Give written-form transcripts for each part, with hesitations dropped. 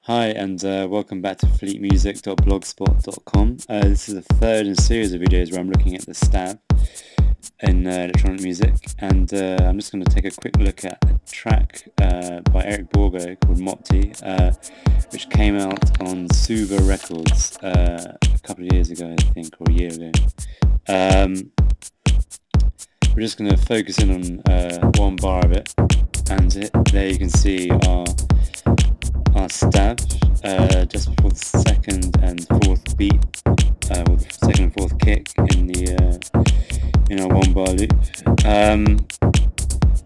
Hi, and welcome back to fleetmusic.blogspot.com. This is the third in a series of videos where I'm looking at the stab in electronic music, and I'm just going to take a quick look at a track by Eric Borgo called Mopti, which came out on Suva Records a couple of years ago, I think, or a year ago. We're just going to focus in on one bar of it, and there you can see our stab just before the second and fourth beat, or the second and fourth kick in our one bar loop.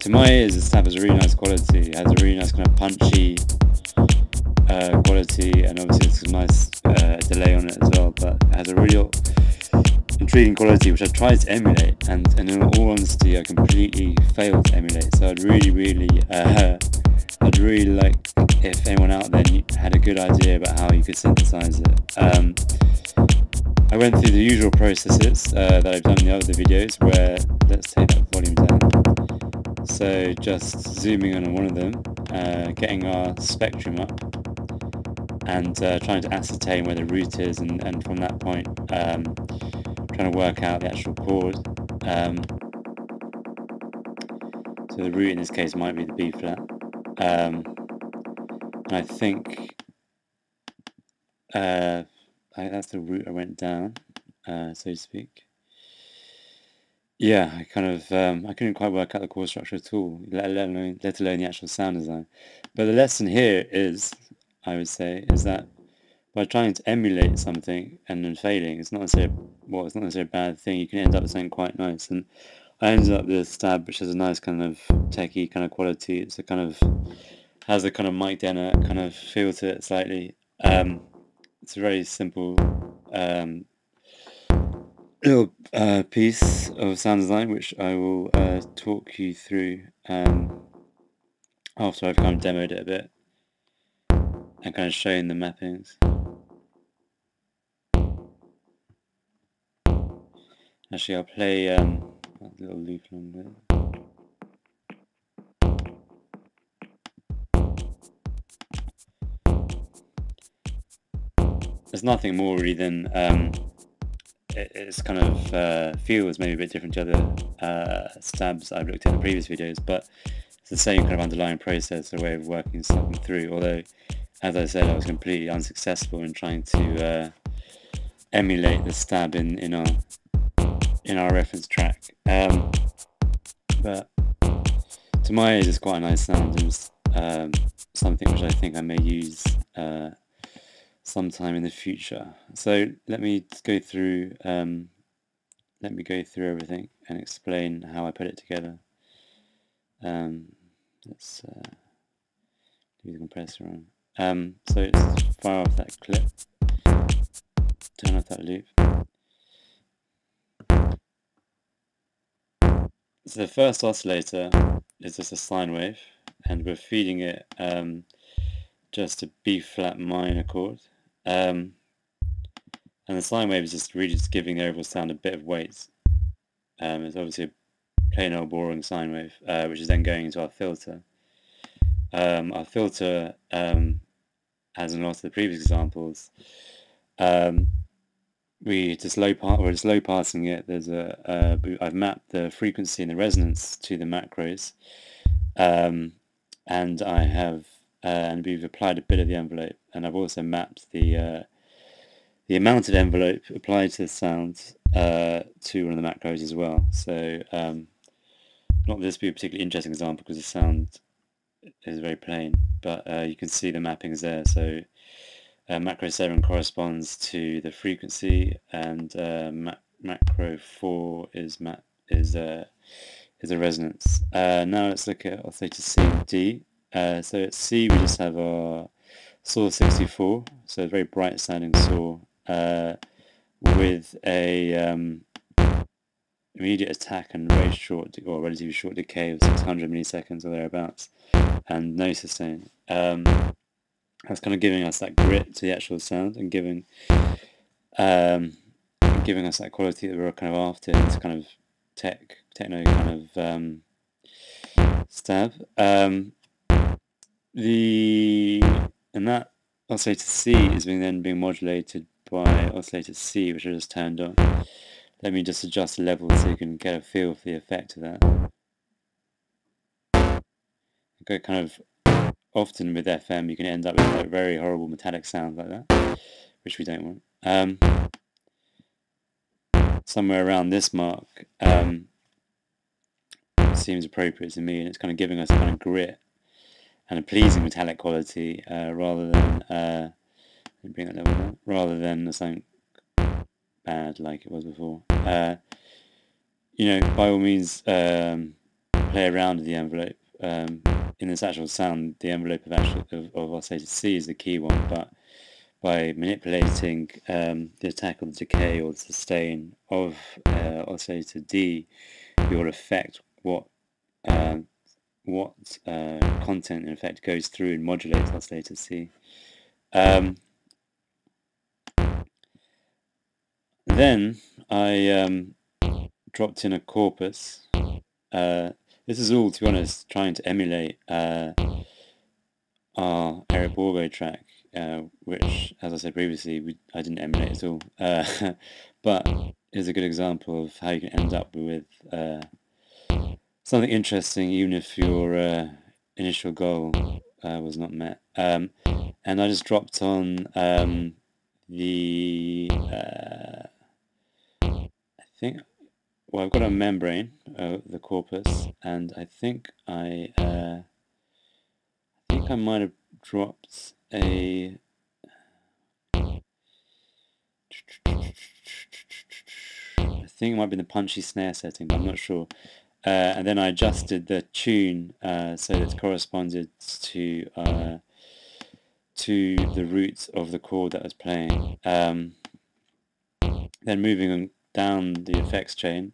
To my ears, the stab has a really nice quality. It has a really nice kind of punchy quality, and obviously there's a nice delay on it as well. But it has a real intriguing quality which I tried to emulate, and in all honesty, I completely failed to emulate. So I'd really like if anyone out there had a good idea about how you could synthesize it. I went through the usual processes that I've done in the other videos, where let's take that volume down. So just zooming in on one of them, getting our spectrum up, and trying to ascertain where the root is, and from that point trying to work out the actual chord. So the root in this case might be the B flat. And I think that's the route I went down, so to speak. Yeah, I couldn't quite work out the chord structure at all, let alone the actual sound design. But the lesson here is, I would say, is that by trying to emulate something and then failing, it's not necessarily a bad thing. You can end up with something quite nice. And I ended up with a stab which has a nice kind of techie kind of quality. It's a kind of has a kind of Mike Denner kind of feel to it slightly. It's a very simple little piece of sound design which I will talk you through after I've kind of demoed it a bit and kind of shown the mappings. Actually, I'll play a little loop along with it. There's nothing more really than it's kind of feels maybe a bit different to other stabs I've looked at in previous videos, but it's the same kind of underlying process or way of working something through. Although, as I said, I was completely unsuccessful in trying to emulate the stab in our reference track. But to my ears, it's quite a nice sound, and something which I think I may use sometime in the future. So let me go through everything and explain how I put it together. Let's leave the compressor on. So let's fire off that clip, turn off that loop. So the first oscillator is just a sine wave, and we're feeding it just a B flat minor chord. And the sine wave is just really just giving the overall sound a bit of weight. It's obviously a plain old boring sine wave, which is then going into our filter. Our filter, as in a lot of the previous examples, we're just low passing it. I've mapped the frequency and the resonance to the macros, and I have and we've applied a bit of the envelope, and I've also mapped the amount of envelope applied to the sound to one of the macros as well. So not this be a particularly interesting example because the sound is very plain, but you can see the mappings there. So macro 7 corresponds to the frequency, and macro 4 is a resonance. Now let's look at oscillator C and D. So at C we just have our saw 64, so a very bright sounding saw with a immediate attack and very short or relatively short decay of 600 milliseconds or thereabouts, and no sustain. That's kind of giving us that grit to the actual sound and giving us that quality that we're kind of after in this kind of techno kind of stab. And that oscillator C is then being modulated by oscillator C, which I just turned on. Let me just adjust the level so you can get a feel for the effect of that. Okay, kind of often with FM you can end up with like very horrible metallic sounds like that, which we don't want. Somewhere around this mark seems appropriate to me, and it's kind of giving us a kind of grit and a pleasing metallic quality rather than let me bring that level down, rather than something bad like it was before. You know, by all means, play around with the envelope. In this actual sound, the envelope of oscillator C is the key one, but by manipulating the attack or the decay or the sustain of oscillator D, you'll affect what content in effect goes through and modulates oscillator C. Then I dropped in a corpus. This is all, to be honest, trying to emulate our Eric Borgo track, which, as I said previously, I didn't emulate at all. But is a good example of how you can end up with something interesting, even if your initial goal was not met. And I just dropped on the I think. Well, I've got a membrane, the corpus, and I think I might have dropped a. I think it might be the punchy snare setting, but I'm not sure. And then I adjusted the tune so that it corresponded to the root of the chord that I was playing. Then moving on down the effects chain,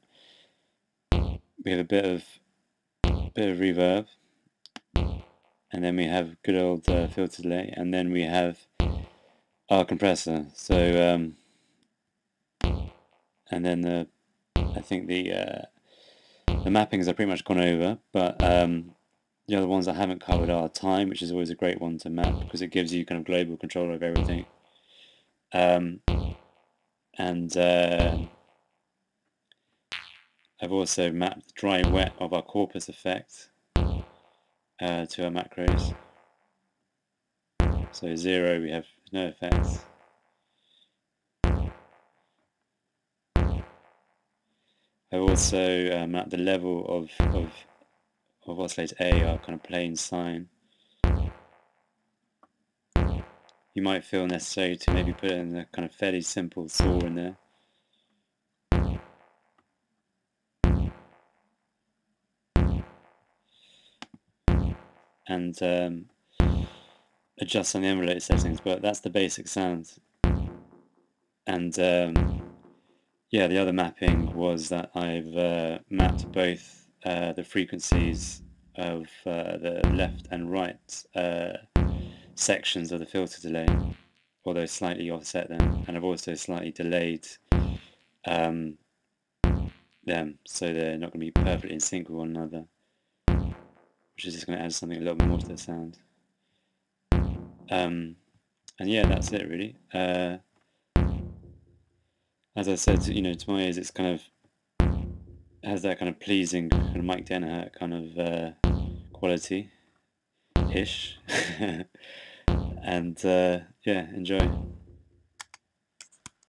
we have a bit of reverb, and then we have good old filter delay, and then we have our compressor. So and then I think the mappings are pretty much gone over, but the other ones I haven't covered are time, which is always a great one to map because it gives you kind of global control of everything. And I've also mapped the dry and wet of our corpus effect to our macros. So 0, we have no effects. I've also mapped the level of oscillator A, our kind of plain sine. You might feel necessary to maybe put in a kind of fairly simple saw in there. And adjust some envelope settings, but that's the basic sound. And yeah, the other mapping was that I've mapped both the frequencies of the left and right sections of the filter delay, although slightly offset them, and I've also slightly delayed them so they're not going to be perfectly in sync with one another, which is just going to add something a little bit more to the sound. And yeah, that's it really. As I said, you know, to my ears, it's kind of has that kind of pleasing kind of Mike Denhart kind of quality-ish, and yeah, enjoy.